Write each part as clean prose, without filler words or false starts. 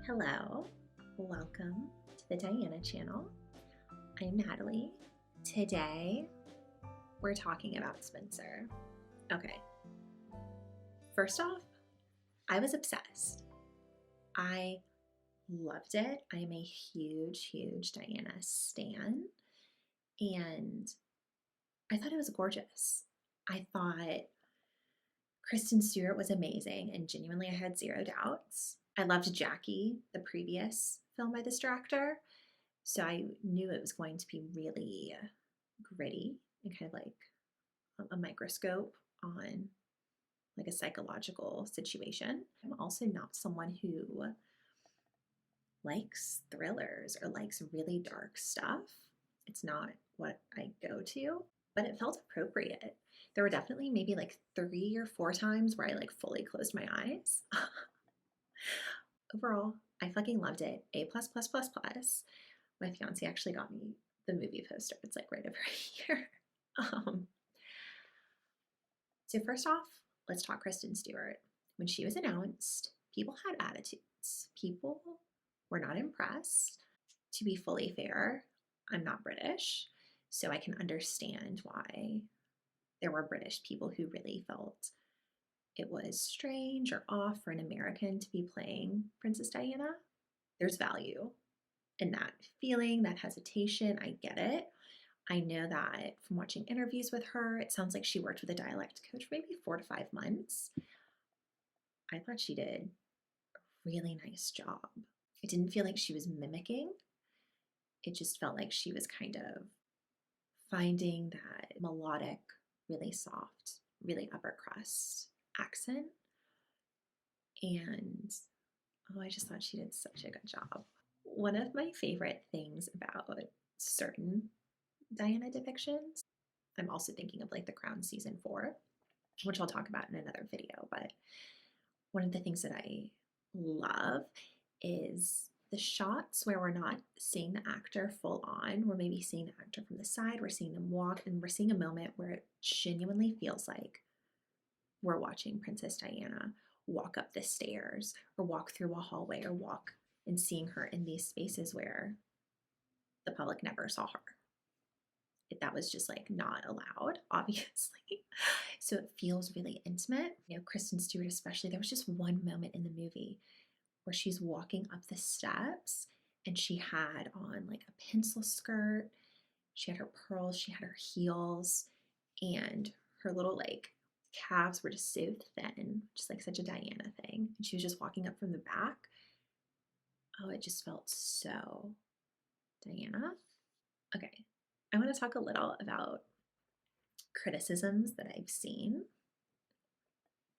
Hello, welcome to the Diana channel. I'm Natalie. Today, we're talking about Spencer. Okay, first off, I was obsessed. I loved it. I am a huge Diana stan, and I thought it was gorgeous. I thought Kristen Stewart was amazing, and genuinely I had zero doubts. I loved Jackie, the previous film by this director, so I knew it was going to be really gritty and kind of like a microscope on like a psychological situation. I'm also not someone who likes thrillers or likes really dark stuff. It's not what I go to, but it felt appropriate. There were definitely maybe like 3 or 4 times where I like fully closed my eyes. Overall, I fucking loved it. A plus plus plus plus. My fiance actually got me the movie poster. It's like right over here. So first off, let's talk Kristen Stewart. When she was announced, people had attitudes. People were not impressed. To be fully fair, I'm not British, so I can understand why there were British people who really felt it was strange or off for an American to be playing Princess Diana. There's value in that feeling, that hesitation. I get it. I know that from watching interviews with her, it sounds like she worked with a dialect coach for maybe 4 to 5 months. I thought she did a really nice job. It didn't feel like she was mimicking. It just felt like she was kind of finding that melodic, really soft, really upper crust accent. And oh, I just thought she did such a good job. One of my favorite things about certain Diana depictions, I'm also thinking of like The Crown season 4, which I'll talk about in another video, but one of the things that I love is the shots where we're not seeing the actor full on. We're maybe seeing the actor from the side, we're seeing them walk, and we're seeing a moment where it genuinely feels like we're watching Princess Diana walk up the stairs or walk through a hallway or walk and seeing her in these spaces where the public never saw her. That was just like not allowed, obviously. So it feels really intimate. You know, Kristen Stewart especially, there was just one moment in the movie where she's walking up the steps and she had on like a pencil skirt, she had her pearls, she had her heels, and her little like calves were just so thin, just like such a Diana thing. And she was just walking up from the back. Oh, it just felt so Diana. Okay, I want to talk a little about criticisms that I've seen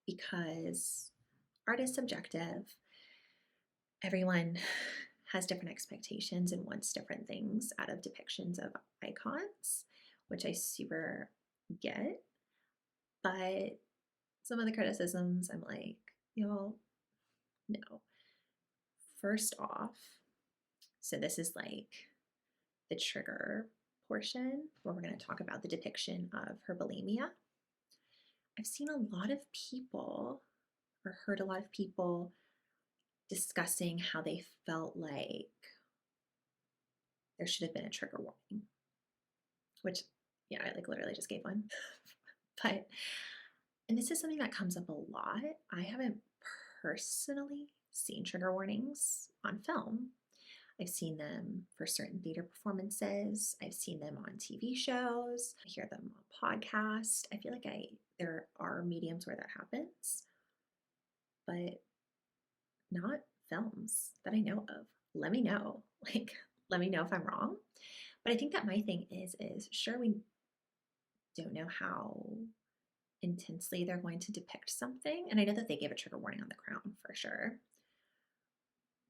because art is subjective. Everyone has different expectations and wants different things out of depictions of icons, which I super get. But some of the criticisms, I'm like, y'all, no. First off, so this is like the trigger portion where we're going to talk about the depiction of her bulimia. I've seen a lot of people or heard a lot of people discussing how they felt like there should have been a trigger warning, which, yeah, I like literally just gave one. But, and this is something that comes up a lot. I haven't personally seen trigger warnings on film. I've seen them for certain theater performances. I've seen them on TV shows. I hear them on podcasts. I feel like there are mediums where that happens, but not films that I know of. Let me know. Like, let me know if I'm wrong. But I think that my thing is sure, we don't know how intensely they're going to depict something. And I know that they gave a trigger warning on The Crown for sure.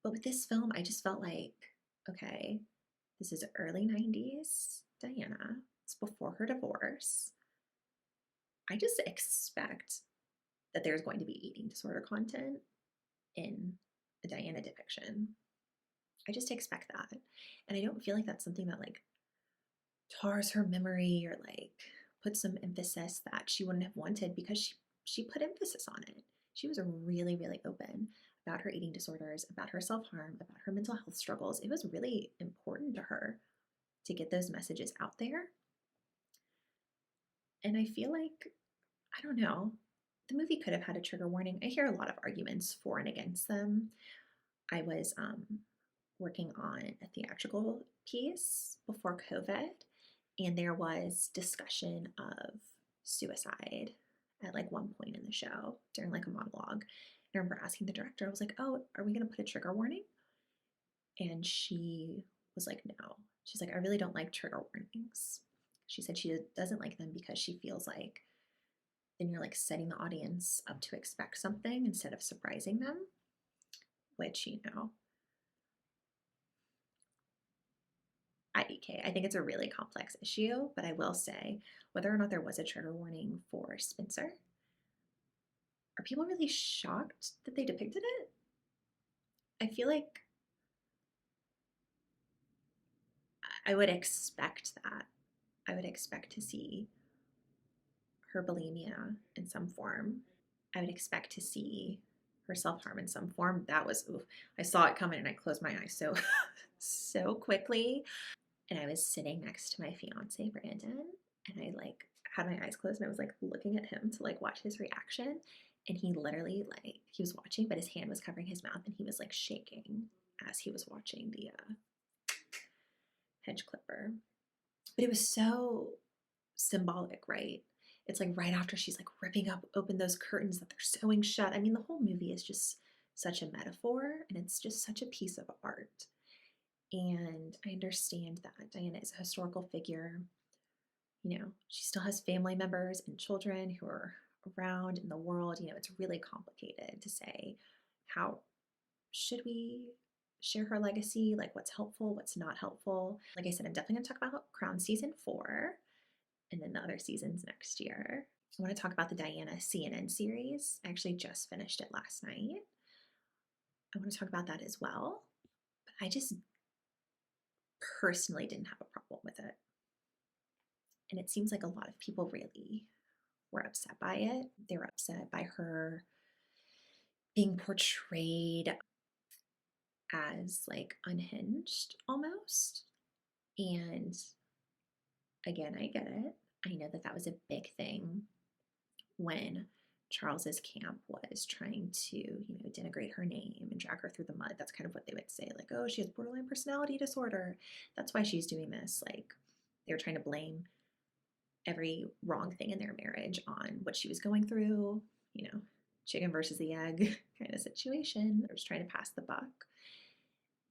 But with this film, I just felt like, okay, this is early 90s Diana. It's before her divorce. I just expect that there's going to be eating disorder content in a Diana depiction. I just expect that. And I don't feel like that's something that like tars her memory or like puts some emphasis that she wouldn't have wanted, because she put emphasis on it. She was really open about her eating disorders, about her self-harm, about her mental health struggles. It was really important to her to get those messages out there. And I feel like, I don't know, the movie could have had a trigger warning. I hear a lot of arguments for and against them. I was working on a theatrical piece before COVID, and there was discussion of suicide at like one point in the show during like a monologue. I remember asking the director, I was like, oh, are we going to put a trigger warning? And she was like, no. She's like, I really don't like trigger warnings. She said she doesn't like them because she feels like then you're like setting the audience up to expect something instead of surprising them, which, you know, IDK. I think it's a really complex issue, but I will say whether or not there was a trigger warning for Spencer, are people really shocked that they depicted it? I feel like I would expect that. I would expect to see her bulimia in some form. I would expect to see her self-harm in some form. That was, oof, I saw it coming and I closed my eyes so quickly. And I was sitting next to my fiance, Brandon, and I like had my eyes closed and I was like looking at him to like watch his reaction. And he literally like, he was watching, but his hand was covering his mouth and he was like shaking as he was watching the hedge clipper. But it was so symbolic, right? It's like right after she's like ripping up open those curtains that they're sewing shut. I mean, the whole movie is just such a metaphor and it's just such a piece of art. And I understand that Diana is a historical figure. You know, she still has family members and children who are around in the world. You know, it's really complicated to say how should we share her legacy, like what's helpful, what's not helpful. Like I said, I'm definitely going to talk about Crown season 4 and then the other seasons next year. I want to talk about the Diana CNN series. I actually just finished it last night. I want to talk about that as well. But I just personally didn't have a problem with it. And it seems like a lot of people really were upset by it. They were upset by her being portrayed as like unhinged almost. And again, I get it. I know that that was a big thing when Charles's camp was trying to, you know, denigrate her name and drag her through the mud. That's kind of what they would say, like, oh, she has borderline personality disorder. That's why she's doing this. Like, they were trying to blame every wrong thing in their marriage on what she was going through, you know, chicken versus the egg kind of situation. They're just trying to pass the buck.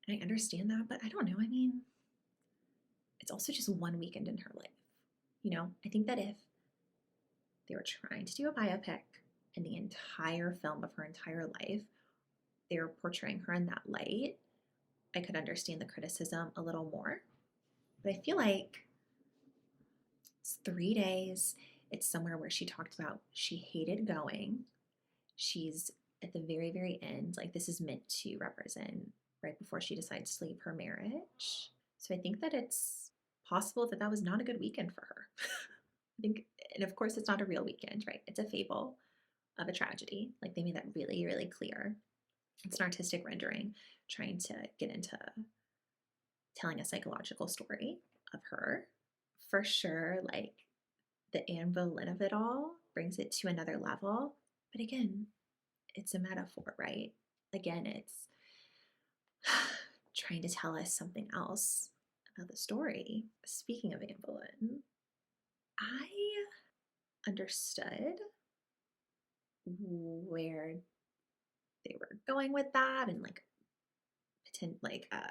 And I understand that, but I don't know. I mean, it's also just one weekend in her life. You know, I think that if they were trying to do a biopic and the entire film of her entire life, they were portraying her in that light, I could understand the criticism a little more. But I feel like it's 3 days. It's somewhere where she talked about she hated going. She's at the very, very end. Like, this is meant to represent right before she decides to leave her marriage. So I think that it's possible that that was not a good weekend for her. I think, and of course, it's not a real weekend, right? It's a fable of a tragedy. Like, they made that really, really clear. It's an artistic rendering trying to get into telling a psychological story of her. For sure, like, the Anne Boleyn of it all brings it to another level. But again, it's a metaphor, right? Again, it's trying to tell us something else about the story. Speaking of Anne Boleyn, I understood where they were going with that, and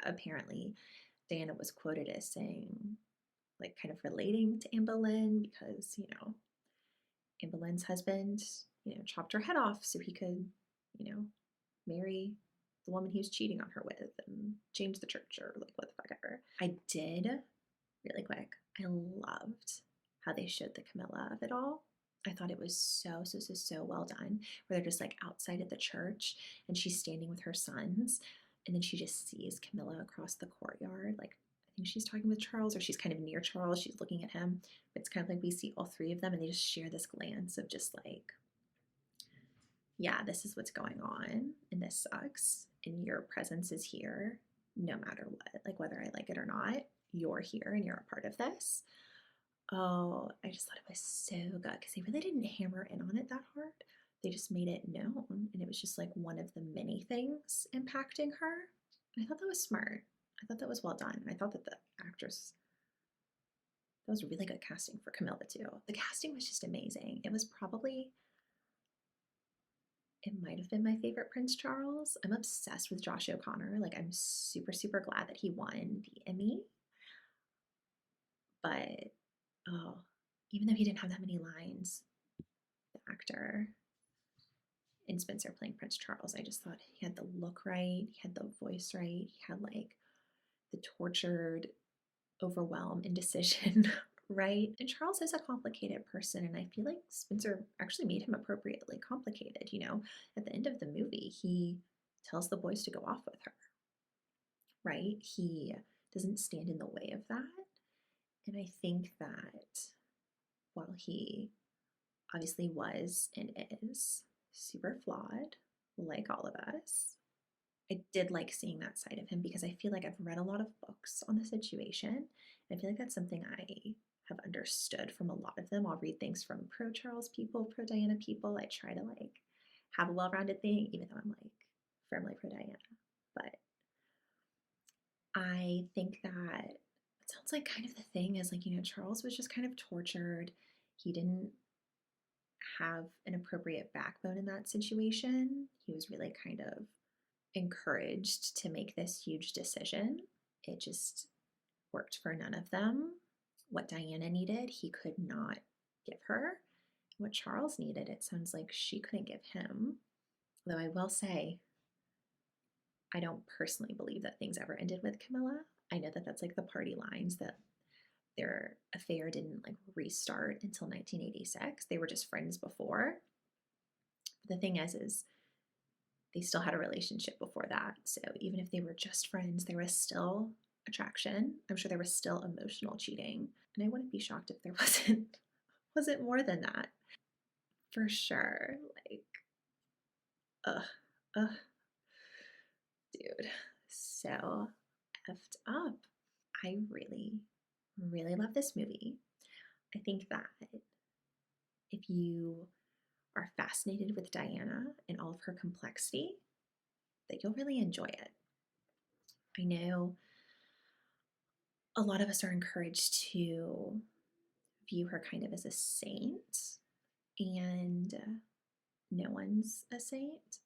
apparently Diana was quoted as saying, like, kind of relating to Anne Boleyn because, you know, Anne Boleyn's husband, you know, chopped her head off so he could, you know, marry the woman he was cheating on her with and change the church or like what the fuck ever. I did, really quick, I loved how they showed the Camilla of it all. I thought it was so well done, where they're just like outside of the church and she's standing with her sons and then she just sees Camilla across the courtyard. Like, I think she's talking with Charles or she's kind of near Charles. She's looking at him. But it's kind of like we see all three of them and they just share this glance of just like, yeah, this is what's going on and this sucks. And your presence is here no matter what. Like, whether I like it or not, you're here and you're a part of this. Oh, I just thought it was so good because they really didn't hammer in on it that hard. They just made it known, and it was just like one of the many things impacting her. And I thought that was smart. I thought that was well done. And I thought that the actress, that was really good casting for Camilla too. The casting was just amazing. It was probably, it might have been my favorite Prince Charles. I'm obsessed with Josh O'Connor. Like, I'm super, super glad that he won the Emmy. But oh, even though he didn't have that many lines, the actor in Spencer playing Prince Charles, I just thought he had the look right, he had the voice right, he had like the tortured overwhelm, indecision right. And Charles is a complicated person, and I feel like Spencer actually made him appropriately complicated. You know, at the end of the movie, he tells the boys to go off with her, right? He doesn't stand in the way of that. And I think that while he obviously was and is super flawed, like all of us, I did like seeing that side of him because I feel like I've read a lot of books on the situation. And I feel like that's something I have understood from a lot of them. I'll read things from pro Charles people, pro Diana people. I try to like have a well rounded thing, even though I'm like firmly pro Diana. But I think that it sounds like kind of the thing is like, you know, Charles was just kind of tortured. He didn't have an appropriate backbone in that situation. He was really kind of encouraged to make this huge decision. It just worked for none of them. What Diana needed, he could not give her. What Charles needed, it sounds like she couldn't give him. Though I will say, I don't personally believe that things ever ended with Camilla. I know that that's like the party lines that their affair didn't like restart until 1986. They were just friends before. But the thing is they still had a relationship before that. So even if they were just friends, there was still attraction. I'm sure there was still emotional cheating. And I wouldn't be shocked if there wasn't more than that. For sure. Like, ugh, ugh, dude. So effed up. I really, really love this movie. I think that if you are fascinated with Diana and all of her complexity, that you'll really enjoy it. I know a lot of us are encouraged to view her kind of as a saint, and no one's a saint,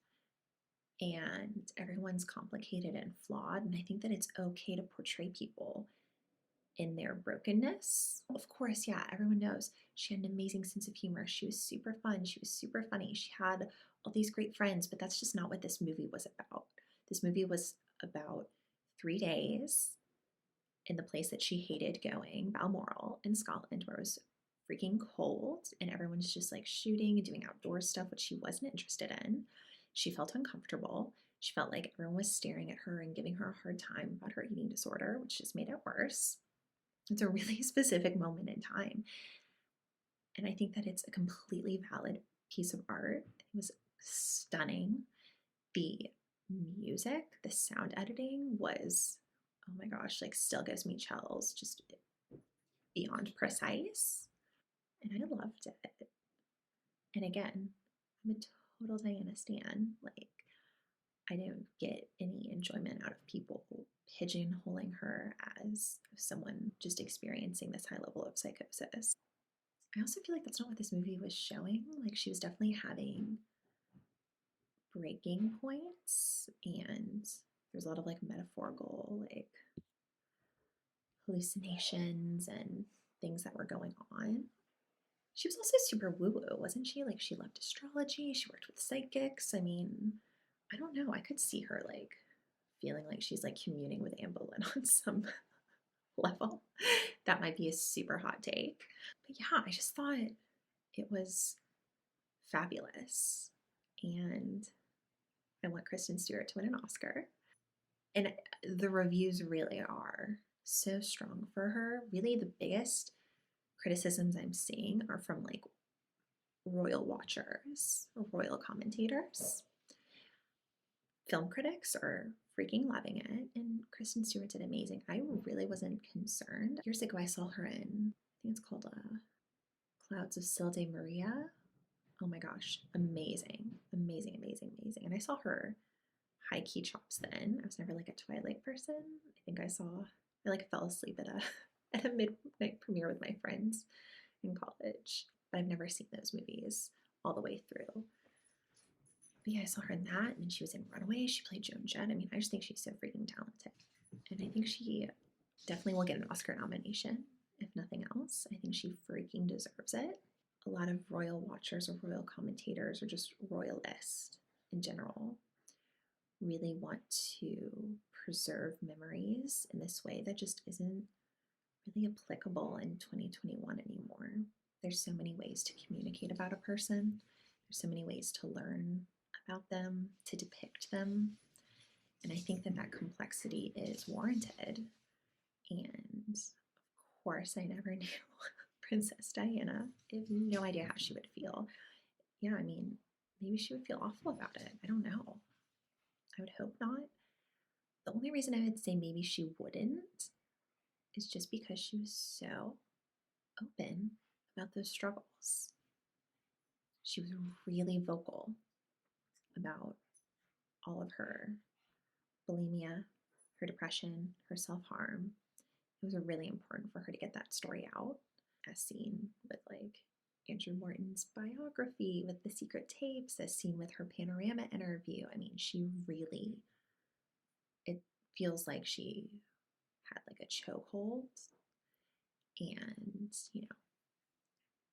and everyone's complicated and flawed. And I think that it's okay to portray people in their brokenness. Of course, yeah, everyone knows she had an amazing sense of humor. She was super fun. She was super funny. She had all these great friends, but that's just not what this movie was about. This movie was about 3 days in the place that she hated going, Balmoral in Scotland, where it was freaking cold and everyone's just like shooting and doing outdoor stuff, which she wasn't interested in. She felt uncomfortable. She felt like everyone was staring at her and giving her a hard time about her eating disorder, which just made it worse. It's a really specific moment in time. And I think that it's a completely valid piece of art. It was stunning. The music, the sound editing was, oh my gosh, like still gives me chills, just beyond precise. And I loved it. And again, I'm a total Diana stan. Like, I don't get any enjoyment out of people pigeonholing her as someone just experiencing this high level of psychosis. I also feel like that's not what this movie was showing. Like, she was definitely having breaking points, and there's a lot of like metaphorical, like hallucinations and things that were going on. She was also super woo woo, wasn't she? Like, she loved astrology, she worked with psychics. I mean, I don't know. I could see her like feeling like she's like communing with Anne Boleyn on some level. That might be a super hot take. But yeah, I just thought it was fabulous. And I want Kristen Stewart to win an Oscar. And the reviews really are so strong for her. Really, the biggest criticisms I'm seeing are from like royal watchers, royal commentators. Film critics are freaking loving it, and Kristen Stewart did amazing. I really wasn't concerned. Years ago, I saw her in, I think it's called Clouds of Sils de Maria. Oh my gosh, amazing, amazing, amazing, amazing. And I saw her high key chops then. I was never like a Twilight person. I think I like fell asleep at a at a midnight premiere with my friends in college, but I've never seen those movies all the way through. But yeah, I saw her in that, and then she was in Runaway. She played Joan Jett. I mean, I just think she's so freaking talented, and I think she definitely will get an Oscar nomination, if nothing else. I think she freaking deserves it. A lot of royal watchers or royal commentators or just royalists in general really want to preserve memories in this way that just isn't really applicable in 2021 anymore. There's so many ways to communicate about a person. There's so many ways to learn about them, to depict them. And I think that that complexity is warranted. And of course, I never knew Princess Diana. I have no idea how she would feel. Yeah, I mean, maybe she would feel awful about it. I don't know. I would hope not. The only reason I would say maybe she wouldn't is just because she was so open about those struggles. She was really vocal about all of her bulimia, her depression, her self harm. It was really important for her to get that story out, as seen with like Andrew Morton's biography, with the secret tapes, as seen with her Panorama interview. I mean, she really, it feels like she had like a chokehold, and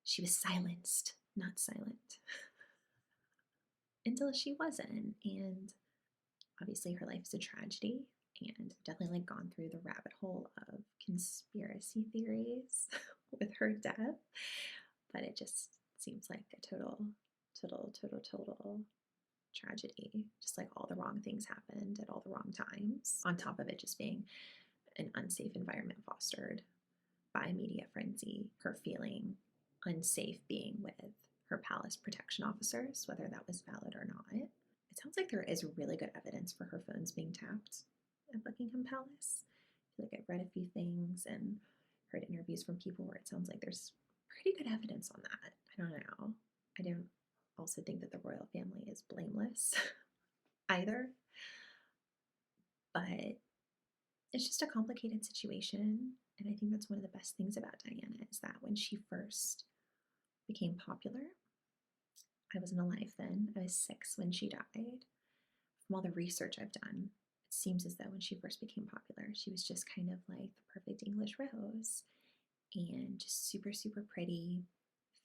she was silenced, not silent, until she wasn't. And obviously her life is a tragedy, and I've definitely like gone through the rabbit hole of conspiracy theories with her death, but it just seems like a total tragedy. Just like all the wrong things happened at all the wrong times, on top of it just being an unsafe environment fostered by media frenzy, her feeling unsafe being with her palace protection officers, whether that was valid or not. It sounds like there is really good evidence for her phones being tapped at Buckingham Palace. I feel like I've read a few things and heard interviews from people where it sounds like there's pretty good evidence on that. I don't know. I don't also think that the royal family is blameless either, but it's just a complicated situation. And I think that's one of the best things about Diana is that when she first became popular, I wasn't alive then. I was 6 when she died. From all the research I've done, it seems as though when she first became popular, she was just kind of like the perfect English rose and just super, super pretty,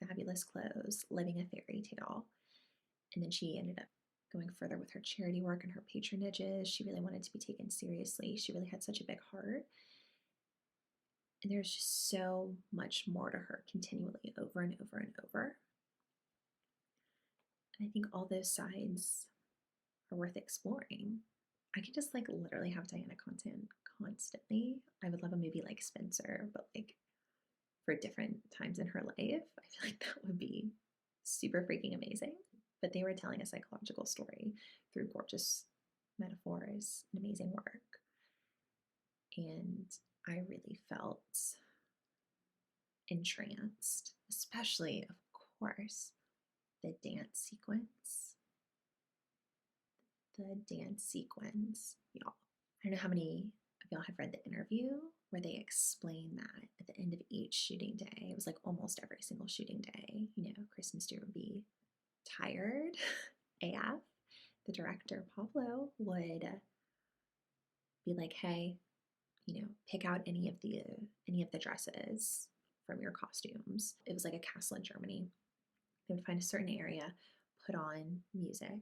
fabulous clothes, living a fairy tale. And then she ended up going further with her charity work and her patronages. She really wanted to be taken seriously. She really had such a big heart. And there's just so much more to her continually over and over and over. And I think all those sides are worth exploring. I could just like literally have Diana content constantly. I would love a movie like Spencer, but like for different times in her life. I feel like that would be super freaking amazing. But they were telling a psychological story through gorgeous metaphors and amazing work. And I really felt entranced, especially, of course, the dance sequence. The dance sequence, y'all. I don't know how many of y'all have read the interview where they explain that at the end of each shooting day, it was like almost every single shooting day, Kristen Stewart would be tired AF. The director, Pablo, would be like, hey, pick out any of the dresses from your costumes. It was like a castle in Germany. They would find a certain area, put on music,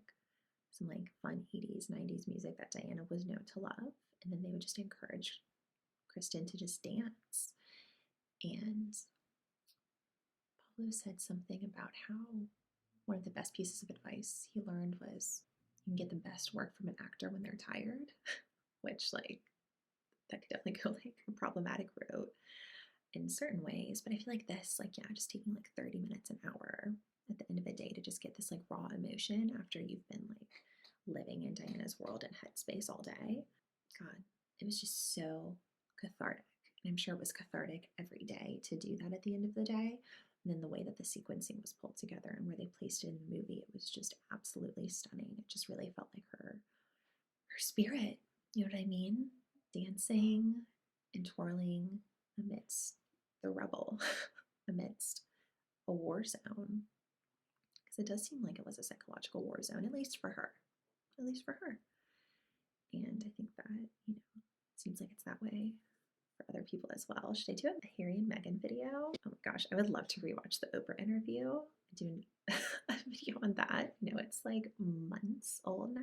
some like fun 80s, 90s music that Diana was known to love, and then they would just encourage Kristen to just dance. And Pablo said something about how one of the best pieces of advice he learned was you can get the best work from an actor when they're tired, which like that could definitely go like a problematic route in certain ways. But I feel like this, like, yeah, just taking like 30 minutes an hour at the end of the day to just get this like raw emotion after you've been like living in Diana's world and headspace all day. God, it was just so cathartic. And I'm sure it was cathartic every day to do that at the end of the day. And then the way that the sequencing was pulled together and where they placed it in the movie, it was just absolutely stunning. It just really felt like her spirit, you know what I mean? Dancing and twirling amidst the rubble, amidst a war zone. Because it does seem like it was a psychological war zone, at least for her. At least for her. And I think that, you know, it seems like it's that way for other people as well. Should I do a Harry and Meghan video? Oh my gosh, I would love to rewatch the Oprah interview. Do a video on that. You know, it's like months old now.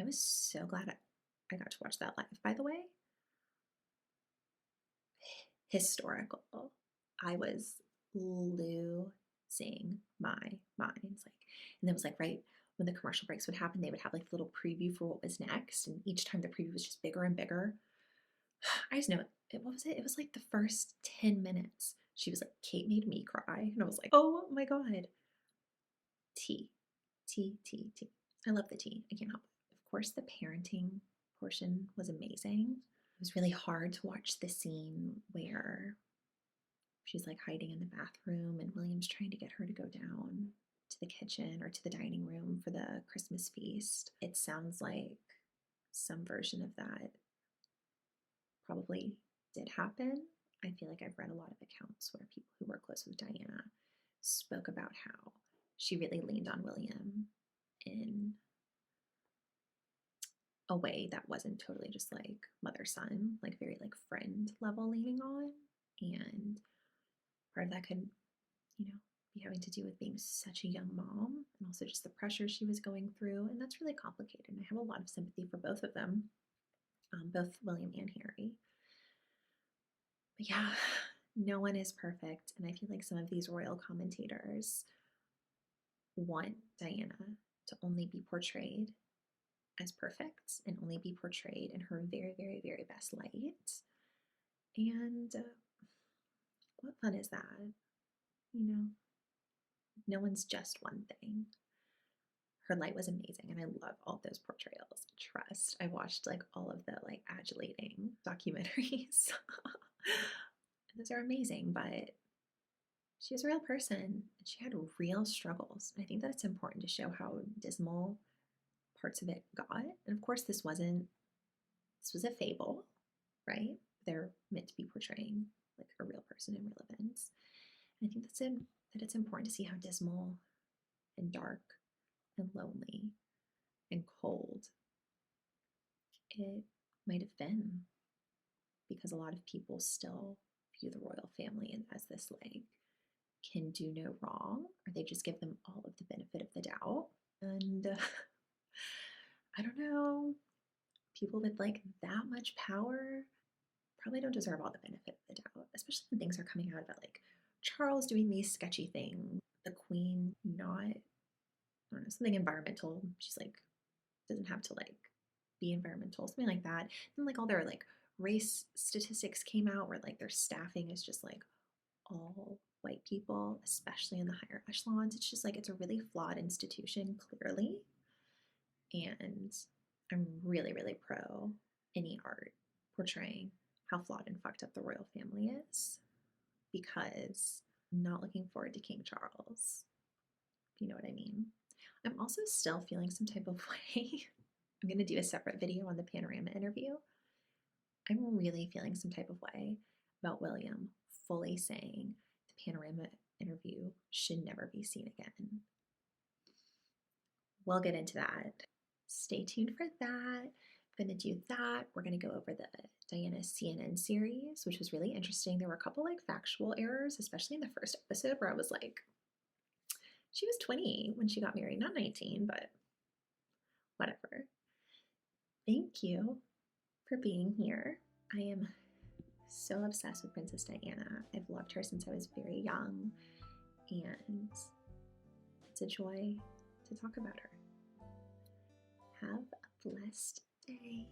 I was so glad I got to watch that live, by the way. Historical. I was losing my mind. Like, and it was like right when the commercial breaks would happen, they would have like a little preview for what was next. And each time the preview was just bigger and bigger. I just know what was it? It was like the first 10 minutes. She was like, Kate made me cry. And I was like, oh my God. Tea. I love the tea. I can't help it. Of course, the parenting portion was amazing. It was really hard to watch the scene where she's like hiding in the bathroom and William's trying to get her to go down to the kitchen or to the dining room for the Christmas feast. It sounds like some version of that probably did happen. I feel like I've read a lot of accounts where people who were close with Diana spoke about how she really leaned on William in a way that wasn't totally just like mother-son, like very like friend level leaning on. And part of that could, you know, be having to do with being such a young mom and also just the pressure she was going through. And that's really complicated. And I have a lot of sympathy for both of them, both William and Harry. But yeah, no one is perfect. And I feel like some of these royal commentators want Diana to only be portrayed as perfect and only be portrayed in her very, very, very best light. And what fun is that? You know, no one's just one thing. Her light was amazing, and I love all those portrayals. Trust. I watched like all of the like adulating documentaries. Those are amazing, but she was a real person and she had real struggles. I think that it's important to show how dismal parts of it got. And of course, this was a fable, right? They're meant to be portraying like a real person in real events. And I think that it's important to see how dismal and dark and lonely and cold it might have been, because a lot of people still view the royal family as this like can do no wrong, or they just give them all of the benefit of the doubt. And I don't know, people with like that much power probably don't deserve all the benefit of the doubt, especially when things are coming out about like Charles doing these sketchy things, the Queen not, I don't know, something environmental. She's like, doesn't have to like be environmental, something like that. And like all their like race statistics came out where like their staffing is just like all white people, especially in the higher echelons. It's just like it's a really flawed institution, clearly. And I'm really, really pro any art portraying how flawed and fucked up the royal family is, because I'm not looking forward to King Charles, if you know what I mean. I'm also still feeling some type of way. I'm going to do a separate video on the Panorama interview. I'm really feeling some type of way about William fully saying the Panorama interview should never be seen again. We'll get into that. Stay tuned for that. I'm going to do that. We're going to go over the Diana CNN series, which was really interesting. There were a couple like factual errors, especially in the first episode where I was like, she was 20 when she got married, not 19, but whatever. Thank you for being here. I am so obsessed with Princess Diana. I've loved her since I was very young, and it's a joy to talk about her. Have a blessed day.